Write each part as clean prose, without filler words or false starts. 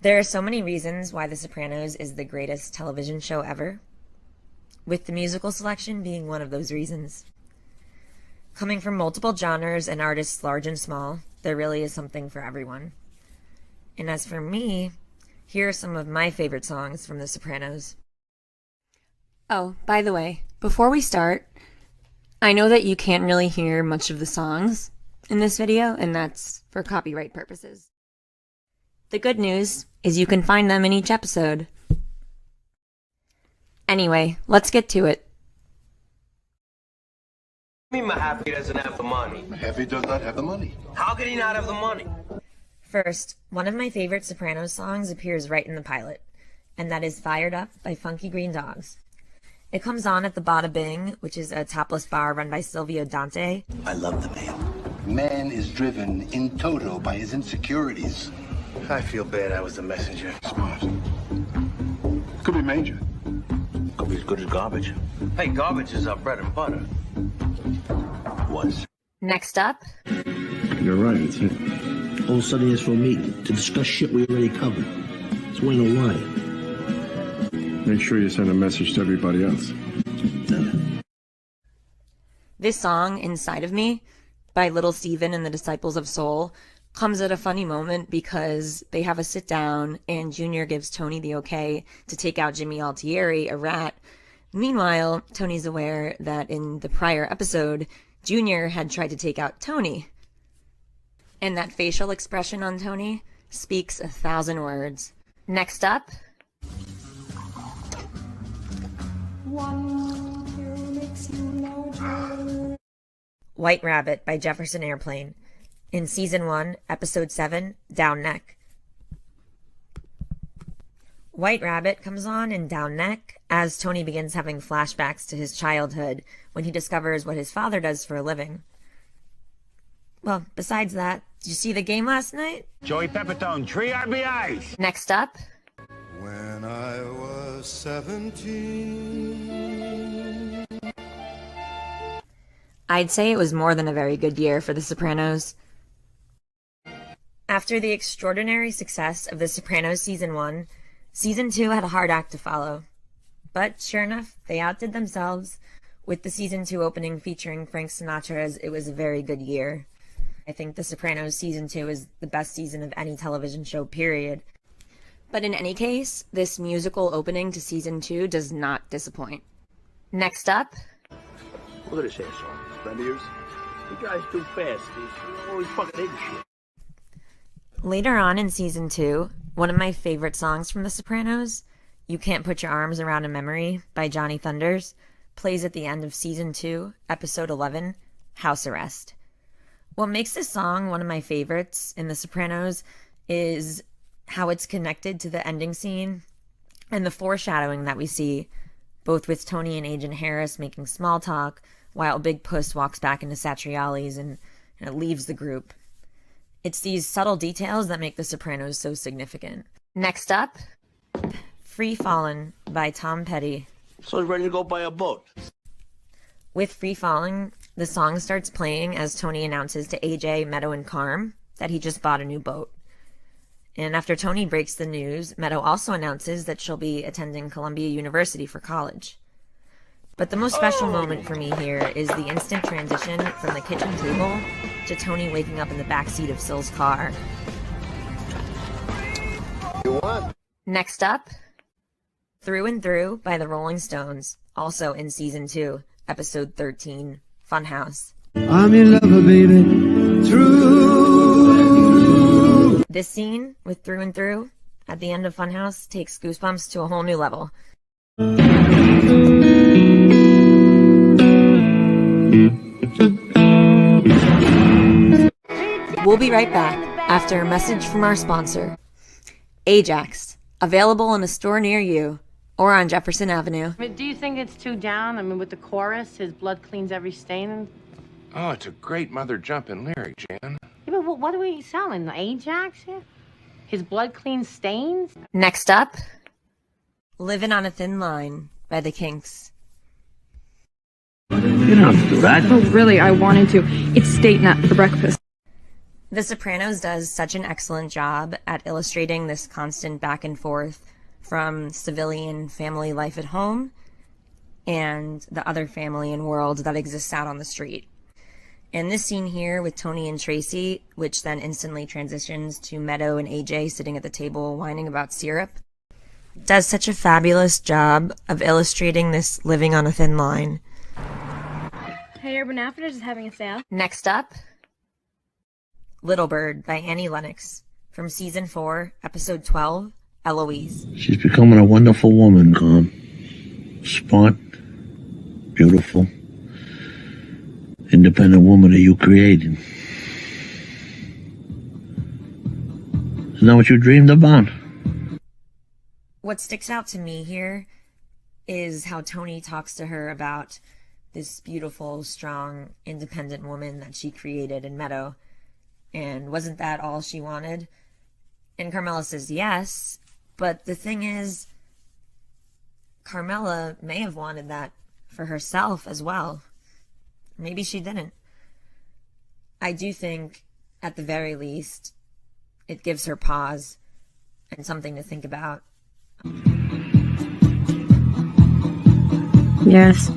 There are so many reasons why The Sopranos is the greatest television show ever, with the musical selection being one of those reasons. Coming from multiple genres and artists large and small, there really is something for everyone. And as for me, here are some of my favorite songs from The Sopranos. Oh, by the way, before we start, I know that you can't really hear much of the songs in this video, and that's for copyright purposes. The good news is you can find them in each episode. Anyway, let's get to it. I mean, Mahaffey doesn't have the money. Mahaffey does not have the money. How can he not have the money? First, one of my favorite Sopranos songs appears right in the pilot, and that is Fired Up by Funky Green Dogs. It comes on at the Bada Bing, which is a topless bar run by Silvio Dante. I love the man. Man is driven in toto by his insecurities. I feel bad I was the messenger. Smart. Could be major. Could be as good as garbage. Hey, garbage is our bread and butter. Was. Next up, You're right, it's him. All of a sudden it's for a meeting to discuss shit we already covered. It's winning a wire. Make sure you send a message to everybody else. this song, Inside of Me, by Little Steven and the Disciples of Soul, comes at a funny moment because they have a sit down and Junior gives Tony the okay to take out Jimmy Altieri, a rat. Meanwhile, Tony's aware that in the prior episode, Junior had tried to take out Tony. And that facial expression on Tony speaks 1,000 words. Next up. White Rabbit by Jefferson Airplane. In Season 1, Episode 7, Down Neck. White Rabbit comes on in Down Neck as Tony begins having flashbacks to his childhood when he discovers what his father does for a living. Well, besides that, did you see the game last night? Joey Pepitone, 3 RBIs. Next up. When I was 17. I'd say it was more than a very good year for The Sopranos. After the extraordinary success of The Sopranos Season 1, Season 2 had a hard act to follow. But sure enough, they outdid themselves with the Season 2 opening featuring Frank Sinatra's It Was a Very Good Year. I think The Sopranos Season 2 is the best season of any television show, period. But in any case, this musical opening to Season 2 does not disappoint. Next up. Look at this asshole. Friend of yours? He drives too fast. He's always fucking into shit. Later on in Season 2, one of my favorite songs from The Sopranos, You Can't Put Your Arms Around a Memory by Johnny Thunders, plays at the end of Season 2, Episode 11, House Arrest. What makes this song one of my favorites in The Sopranos is how it's connected to the ending scene and the foreshadowing that we see, both with Tony and Agent Harris making small talk while Big Puss walks back into Satriali's and leaves the group. It's these subtle details that make The Sopranos so significant. Next up, Free Fallin' by Tom Petty. So he's ready to go buy a boat. With Free Fallin', the song starts playing as Tony announces to AJ, Meadow, and Carm that he just bought a new boat. And after Tony breaks the news, Meadow also announces that she'll be attending Columbia University for college. But the most special moment for me here is the instant transition from the kitchen table to Tony waking up in the backseat of Syl's car. You won. Next up, Through and Through by the Rolling Stones, also in Season 2, Episode 13, Funhouse. I'm your lover, baby. Through. This scene with Through and Through at the end of Funhouse takes Goosebumps to a whole new level. We'll be right back after a message from our sponsor, Ajax, available in a store near you or on Jefferson Avenue. Do you think it's too down? I mean, with the chorus, his blood cleans every stain. Oh, it's a great mother jumping lyric, Jan. Yeah, but what are we selling? The Ajax here? His blood cleans stains? Next up, Living on a Thin Line by the Kinks. You don't have to do that. Oh, really, I wanted to. It's steak nut for breakfast. The Sopranos does such an excellent job at illustrating this constant back and forth from civilian family life at home and the other family and world that exists out on the street. And this scene here with Tony and Tracy, which then instantly transitions to Meadow and AJ sitting at the table whining about syrup, does such a fabulous job of illustrating this living on a thin line. Hey, Urban Outfitters is having a sale. Next up, Little Bird by Annie Lennox from season 4, episode 12, Eloise. She's becoming a wonderful woman, calm, smart, beautiful, independent woman that you created. Isn't that what you dreamed about? What sticks out to me here is how Tony talks to her about this beautiful, strong, independent woman that she created in Meadow. And wasn't that all she wanted? And Carmela says yes, but the thing is, Carmela may have wanted that for herself as well. Maybe she didn't. I do think, at the very least, it gives her pause and something to think about. Yes.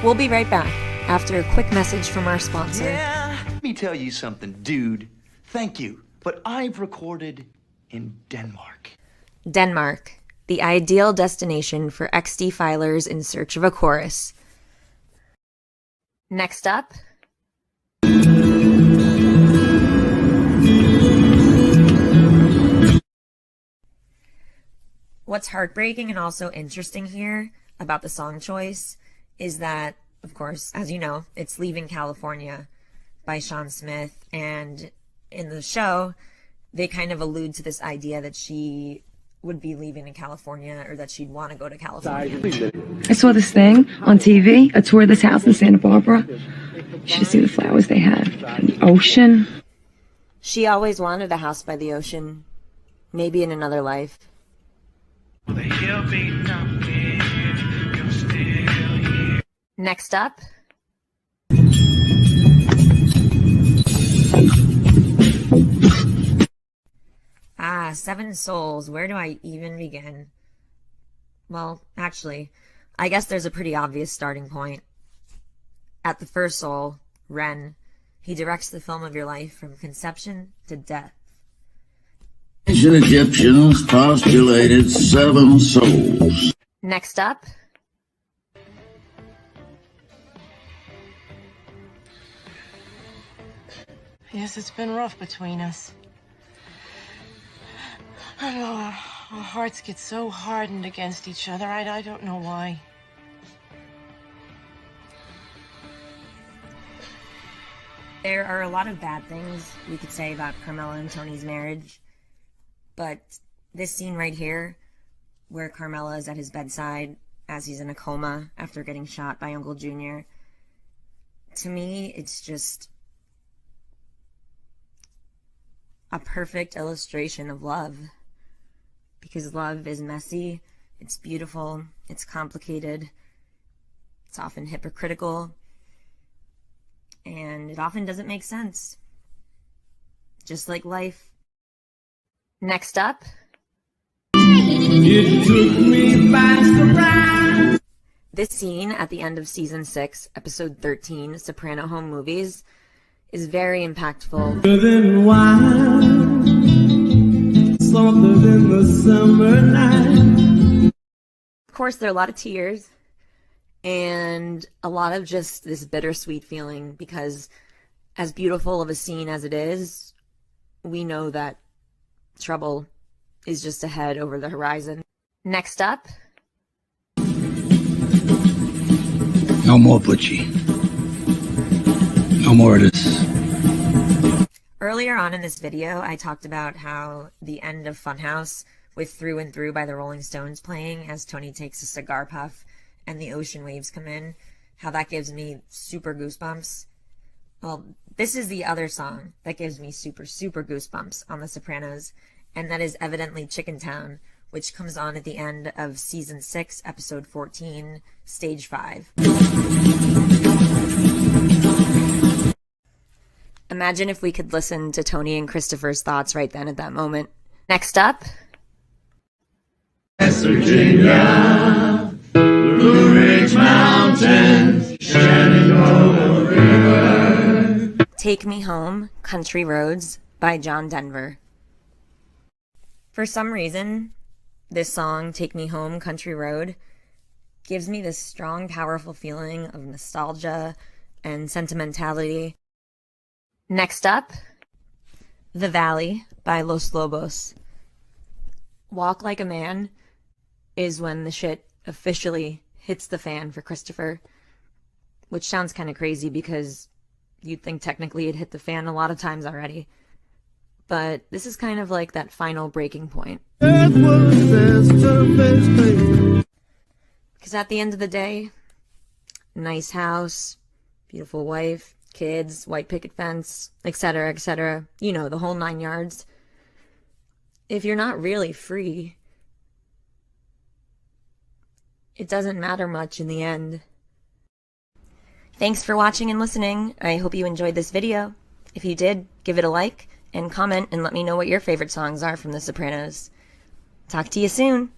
We'll be right back after a quick message from our sponsor. Yeah, let me tell you something, dude. Thank you, but I've recorded in Denmark. Denmark, the ideal destination for XD filers in search of a chorus. Next up, what's heartbreaking and also interesting here about the song choice is that, of course, as you know, it's Leaving California by Sean Smith, and in the show, they kind of allude to this idea that she would be leaving in California, or that she'd want to go to California. I saw this thing on TV, a tour of this house in Santa Barbara. You should have seen the flowers they had. And the ocean. She always wanted a house by the ocean, maybe in another life. Next up, Seven Souls. Where do I even begin? Well, actually, I guess there's a pretty obvious starting point. At the first soul, Ren, he directs the film of your life from conception to death. Ancient Egyptians postulated 7 souls. Next up, Yes, it's been rough between us. I know our hearts get so hardened against each other. I don't know why. there are a lot of bad things we could say about Carmela and Tony's marriage, but this scene right here, where Carmela is at his bedside as he's in a coma after getting shot by Uncle Junior, to me, it's just a perfect illustration of love. Because love is messy, it's beautiful, it's complicated, it's often hypocritical, and it often doesn't make sense. Just like life. Next up. It took me by surprise. This scene at the end of season 6, episode 13, Soprano Home Movies, is very impactful. Than wine, softer than the summer night. Of course, there are a lot of tears and a lot of just this bittersweet feeling, because as beautiful of a scene as it is, we know that trouble is just ahead over the horizon. Next up. No more Butchie. No more of this. Earlier on in this video, I talked about how the end of Funhouse, with Through and Through by the Rolling Stones playing as Tony takes a cigar puff and the ocean waves come in, how that gives me super goosebumps. Well, this is the other song that gives me super, super goosebumps on The Sopranos, and that is evidently Chicken Town, which comes on at the end of season 6, episode 14, stage 5. Imagine if we could listen to Tony and Christopher's thoughts right then at that moment. Next up, West Virginia, Blue Ridge Mountains, Shenandoah River. Take Me Home, Country Roads by John Denver. For some reason, this song, Take Me Home, Country Road, gives me this strong, powerful feeling of nostalgia and sentimentality. Next up, The Valley by Los Lobos. Walk Like a Man is when the shit officially hits the fan for Christopher, which sounds kind of crazy because you'd think technically it hit the fan a lot of times already. But this is kind of like that final breaking point. Because at the end of the day, nice house, beautiful wife, kids, white picket fence, etc., etc. You know, the whole 9 yards. If you're not really free, it doesn't matter much in the end. Thanks for watching and listening. I hope you enjoyed this video. If you did, give it a like and comment and let me know what your favorite songs are from The Sopranos. Talk to you soon.